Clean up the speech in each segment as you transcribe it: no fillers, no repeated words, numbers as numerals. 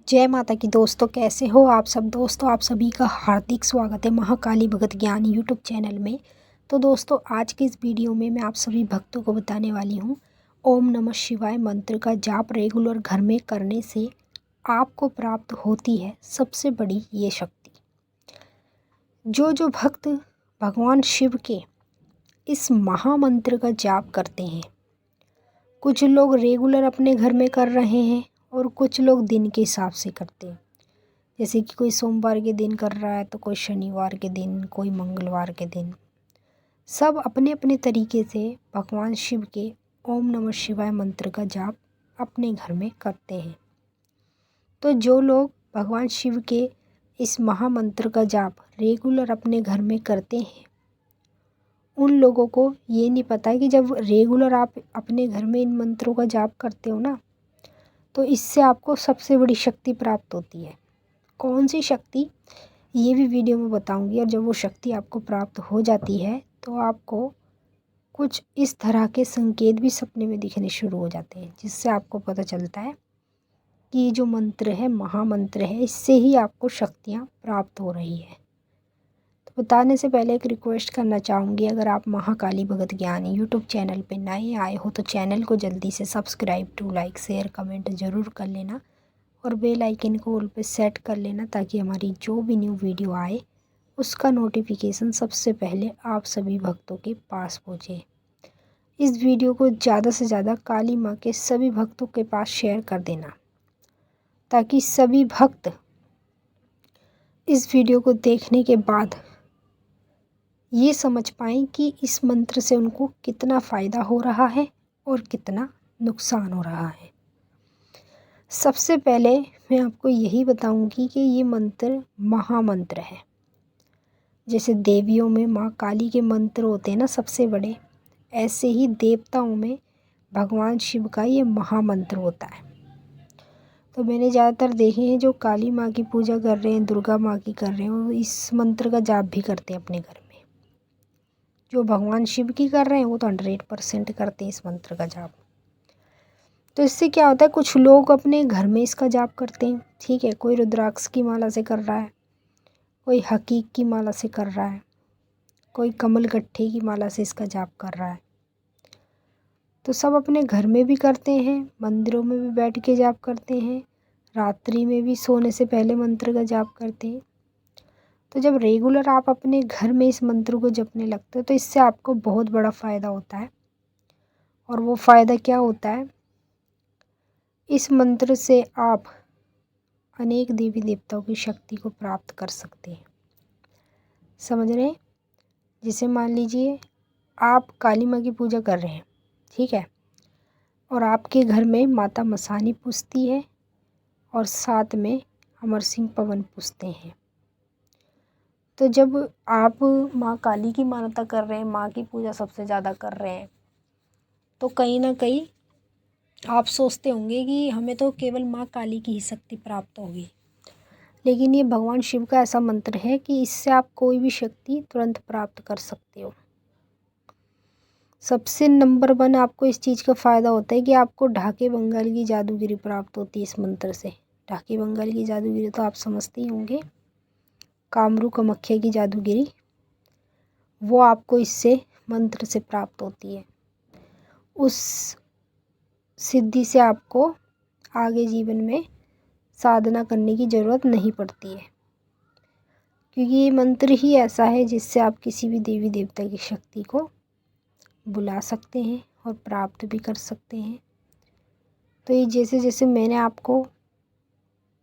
जय माता की दोस्तों, कैसे हो आप सब। दोस्तों आप सभी का हार्दिक स्वागत है महाकाली भगत ज्ञान यूट्यूब चैनल में। तो दोस्तों आज की इस वीडियो में मैं आप सभी भक्तों को बताने वाली हूँ ओम नमः शिवाय मंत्र का जाप रेगुलर घर में करने से आपको प्राप्त होती है सबसे बड़ी ये शक्ति। जो भक्त भगवान शिव के इस महामंत्र का जाप करते हैं, कुछ लोग रेगुलर अपने घर में कर रहे हैं और कुछ लोग दिन के हिसाब से करते हैं। जैसे कि कोई सोमवार के दिन कर रहा है तो कोई शनिवार के दिन, कोई मंगलवार के दिन। सब अपने अपने तरीके से भगवान शिव के ओम नमः शिवाय मंत्र का जाप अपने घर में करते हैं। तो जो लोग भगवान शिव के इस महामंत्र का जाप रेगुलर अपने घर में करते हैं, उन लोगों को ये नहीं पता है कि जब रेगुलर आप अपने घर में इन मंत्रों का जाप करते हो ना, तो इससे आपको सबसे बड़ी शक्ति प्राप्त होती है। कौन सी शक्ति, ये भी वीडियो में बताऊंगी। और जब वो शक्ति आपको प्राप्त हो जाती है तो आपको कुछ इस तरह के संकेत भी सपने में दिखने शुरू हो जाते हैं, जिससे आपको पता चलता है कि ये जो मंत्र है, महामंत्र है, इससे ही आपको शक्तियाँ प्राप्त हो रही है। तो बताने से पहले एक रिक्वेस्ट करना चाहूँगी, अगर आप महाकाली भगत ज्ञान यूट्यूब चैनल पर नए आए हो तो चैनल को जल्दी से subscribe to like share comment ज़रूर कर लेना और बेल आइकन को ऑल पे सेट कर लेना, ताकि हमारी जो भी न्यू वीडियो आए उसका नोटिफिकेशन सबसे पहले आप सभी भक्तों के पास पहुँचे। इस वीडियो को ज़्यादा से ज़्यादा काली माँ के सभी भक्तों के पास शेयर कर देना, ताकि सभी भक्त इस वीडियो को देखने के बाद ये समझ पाएँ कि इस मंत्र से उनको कितना फ़ायदा हो रहा है और कितना नुकसान हो रहा है। सबसे पहले मैं आपको यही बताऊंगी कि ये मंत्र महामंत्र है। जैसे देवियों में माँ काली के मंत्र होते हैं ना सबसे बड़े, ऐसे ही देवताओं में भगवान शिव का ये महामंत्र होता है। तो मैंने ज़्यादातर देखे हैं जो काली माँ की पूजा कर रहे हैं, दुर्गा माँ की कर रहे हैं, वो इस मंत्र का जाप भी करते हैं अपने घर में। जो भगवान शिव की कर रहे हैं वो तो 100% करते हैं इस मंत्र का जाप। तो इससे क्या होता है, कुछ लोग अपने घर में इसका जाप करते हैं, ठीक है। कोई रुद्राक्ष की माला से कर रहा है, कोई हकीक की माला से कर रहा है, कोई कमल गट्ठे की माला से इसका जाप कर रहा है। तो सब अपने घर में भी करते हैं, मंदिरों में भी बैठ के जाप करते हैं, रात्रि में भी सोने से पहले मंत्र का जाप करते हैं। तो जब रेगुलर आप अपने घर में इस मंत्र को जपने लगते हो तो इससे आपको बहुत बड़ा फ़ायदा होता है। और वो फ़ायदा क्या होता है, इस मंत्र से आप अनेक देवी देवताओं की शक्ति को प्राप्त कर सकते हैं। समझ रहे हैं। जैसे मान लीजिए आप काली माँ की पूजा कर रहे हैं, ठीक है, और आपके घर में माता मसानी पूजती है और साथ में अमर सिंह पवन पूजते हैं। तो जब आप माँ काली की मान्यता कर रहे हैं, माँ की पूजा सबसे ज़्यादा कर रहे हैं, तो कहीं ना कहीं आप सोचते होंगे कि हमें तो केवल माँ काली की ही शक्ति प्राप्त होगी। लेकिन ये भगवान शिव का ऐसा मंत्र है कि इससे आप कोई भी शक्ति तुरंत प्राप्त कर सकते हो। सबसे नंबर 1 आपको इस चीज़ का फ़ायदा होता है कि आपको ढाके बंगाल की जादूगिरी प्राप्त होती है इस मंत्र से। ढाके बंगाल की जादूगिरी तो आप समझते ही होंगे, कामरू कामाख्या की जादूगिरी, वो आपको इससे मंत्र से प्राप्त होती है। उस सिद्धि से आपको आगे जीवन में साधना करने की ज़रूरत नहीं पड़ती है, क्योंकि ये मंत्र ही ऐसा है जिससे आप किसी भी देवी देवता की शक्ति को बुला सकते हैं और प्राप्त भी कर सकते हैं। तो ये जैसे जैसे मैंने आपको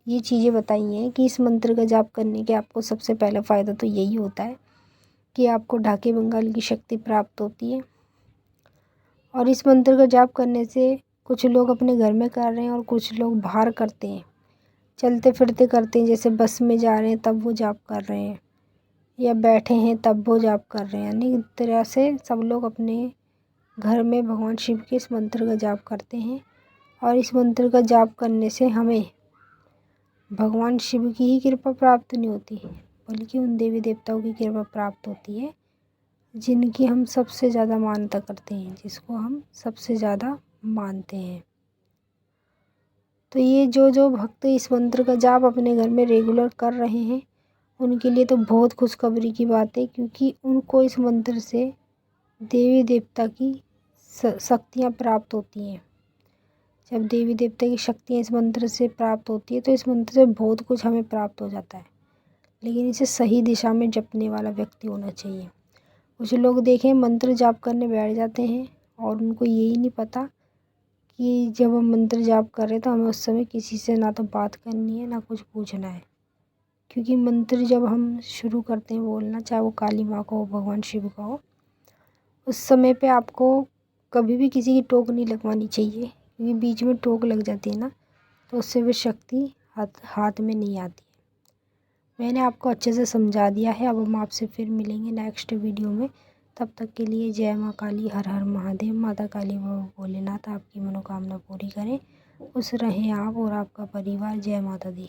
ये चीज़ें बताई हैं कि इस मंत्र का जाप करने के आपको सबसे पहला फ़ायदा तो यही होता है कि आपको ढाके बंगाल की शक्ति प्राप्त होती है। और इस मंत्र का जाप करने से कुछ लोग अपने घर में कर रहे हैं और कुछ लोग बाहर करते हैं, चलते फिरते करते हैं। जैसे बस में जा रहे हैं तब वो जाप कर रहे हैं, या बैठे हैं तब वो जाप कर रहे हैं। यानी इस तरह से सब लोग अपने घर में भगवान शिव के इस मंत्र का जाप करते हैं। और इस मंत्र का जाप करने से हमें भगवान शिव की ही कृपा प्राप्त नहीं होती, बल्कि उन देवी देवताओं की कृपा प्राप्त होती है जिनकी हम सबसे ज़्यादा मान्यता करते हैं, जिसको हम सबसे ज़्यादा मानते हैं। तो ये जो भक्त इस मंत्र का जाप अपने घर में रेगुलर कर रहे हैं उनके लिए तो बहुत खुशखबरी की बात है, क्योंकि उनको इस मंत्र से देवी देवता की शक्तियाँ प्राप्त होती हैं। जब देवी देवता की शक्तियाँ इस मंत्र से प्राप्त होती है तो इस मंत्र से बहुत कुछ हमें प्राप्त हो जाता है, लेकिन इसे सही दिशा में जपने वाला व्यक्ति होना चाहिए। कुछ लोग देखें मंत्र जाप करने बैठ जाते हैं और उनको यही नहीं पता कि जब हम मंत्र जाप कर रहे हैं तो हमें उस समय किसी से ना तो बात करनी है ना कुछ पूछना है, क्योंकि मंत्र जब हम शुरू करते हैं बोलना, चाहे वो काली माँ का हो, भगवान शिव का हो, उस समय पे आपको कभी भी किसी की टोक नहीं लगवानी चाहिए, क्योंकि बीच में टोक लग जाती है ना तो उससे भी शक्ति हाथ में नहीं आती है। मैंने आपको अच्छे से समझा दिया है। अब हम आपसे फिर मिलेंगे नेक्स्ट वीडियो में। तब तक के लिए जय माँ काली, हर हर महादेव। माता काली व भोलेनाथ आपकी मनोकामना पूरी करें। खुश रहें आप और आपका परिवार। जय माता दी।